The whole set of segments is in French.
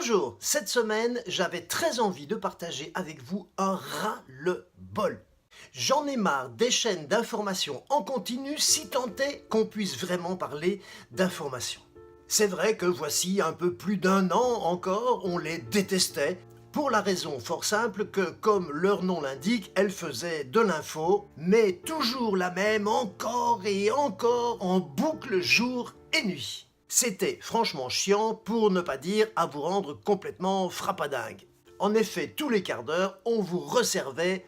Bonjour, cette semaine, j'avais très envie de partager avec vous un ras-le-bol. J'en ai marre des chaînes d'information en continu, si tant est qu'on puisse vraiment parler d'information. C'est vrai que voici un peu plus d'un an encore, on les détestait, pour la raison fort simple que, comme leur nom l'indique, elles faisaient de l'info, mais toujours la même, encore et encore, en boucle jour et nuit. C'était franchement chiant, pour ne pas dire à vous rendre complètement frappadingue. En effet, tous les quarts d'heure, on vous resservait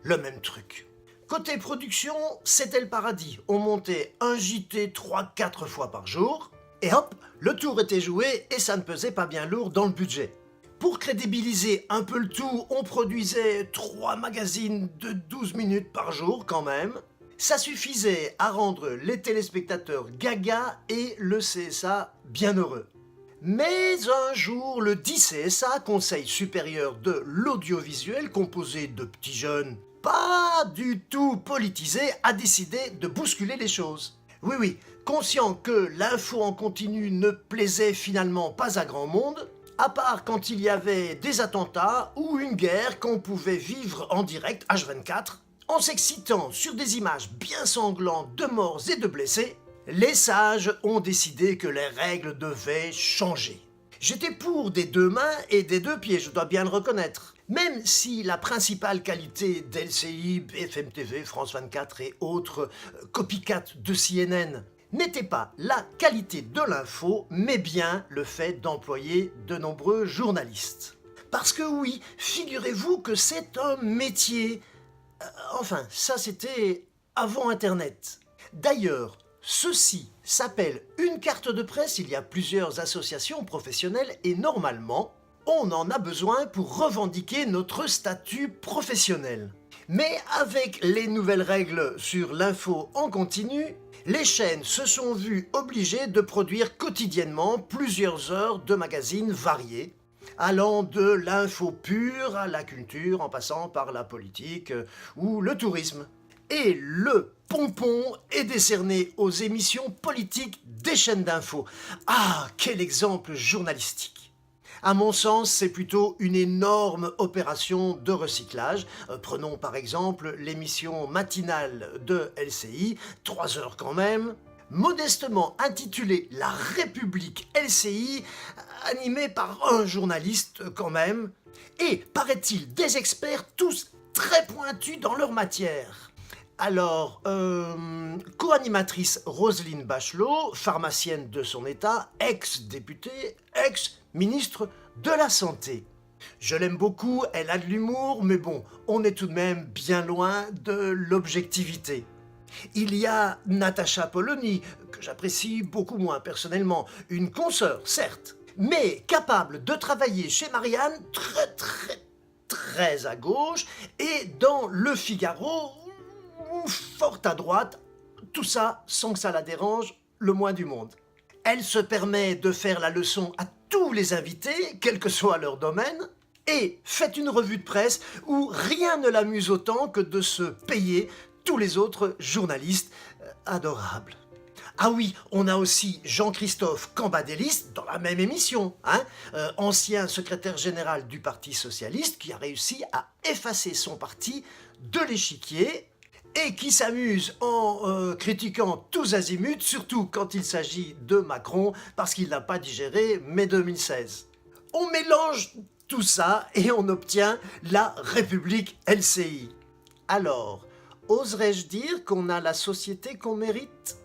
le même truc. Côté production, c'était le paradis. On montait un JT 3-4 fois par jour, et hop, le tour était joué et ça ne pesait pas bien lourd dans le budget. Pour crédibiliser un peu le tout, on produisait 3 magazines de 12 minutes par jour quand même. Ça suffisait à rendre les téléspectateurs gaga et le CSA bien heureux. Mais un jour, le dit CSA, Conseil supérieur de l'audiovisuel, composé de petits jeunes pas du tout politisés, a décidé de bousculer les choses. Oui, conscient que l'info en continu ne plaisait finalement pas à grand monde, à part quand il y avait des attentats ou une guerre qu'on pouvait vivre en direct H24, en s'excitant sur des images bien sanglantes de morts et de blessés, les sages ont décidé que les règles devaient changer. J'étais pour des deux mains et des deux pieds, je dois bien le reconnaître. Même si la principale qualité d'LCI, BFM TV, France 24 et autres copycats de CNN n'était pas la qualité de l'info, mais bien le fait d'employer de nombreux journalistes. Parce que oui, figurez-vous que c'est un métier. Enfin, ça c'était avant Internet. D'ailleurs, ceci s'appelle une carte de presse, il y a plusieurs associations professionnelles et normalement, on en a besoin pour revendiquer notre statut professionnel. Mais avec les nouvelles règles sur l'info en continu, les chaînes se sont vues obligées de produire quotidiennement plusieurs heures de magazines variés, allant de l'info pure à la culture en passant par la politique ou le tourisme. Et le pompon est décerné aux émissions politiques des chaînes d'info. Ah, quel exemple journalistique! À mon sens, c'est plutôt une énorme opération de recyclage. Prenons par exemple l'émission matinale de LCI, 3 heures quand même, modestement intitulée La République LCI, animée par un journaliste quand même, et paraît-il des experts tous très pointus dans leur matière. Alors, co-animatrice Roselyne Bachelot, pharmacienne de son état, ex-députée, ex-ministre de la Santé. Je l'aime beaucoup, elle a de l'humour, mais bon, on est tout de même bien loin de l'objectivité. Il y a Natacha Polony, que j'apprécie beaucoup moins personnellement, une consoeur, certes, mais capable de travailler chez Marianne très à gauche, et dans Le Figaro, fort à droite, tout ça sans que ça la dérange le moins du monde. Elle se permet de faire la leçon à tous les invités, quel que soit leur domaine, et fait une revue de presse où rien ne l'amuse autant que de se payer tous les autres journalistes adorables. Ah oui, on a aussi Jean-Christophe Cambadélis dans la même émission, ancien secrétaire général du Parti socialiste qui a réussi à effacer son parti de l'échiquier et qui s'amuse en critiquant tous azimuts, surtout quand il s'agit de Macron, parce qu'il n'a pas digéré mai 2016. On mélange tout ça et on obtient la République LCI. Alors, oserais-je dire qu'on a la société qu'on mérite ?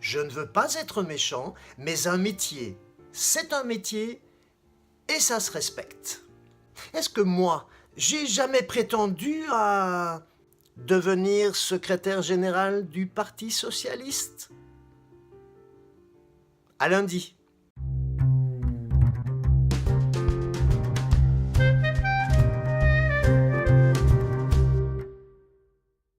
Je ne veux pas être méchant, mais un métier, c'est un métier et ça se respecte. Est-ce que moi, j'ai jamais prétendu à devenir secrétaire général du Parti socialiste ? À lundi.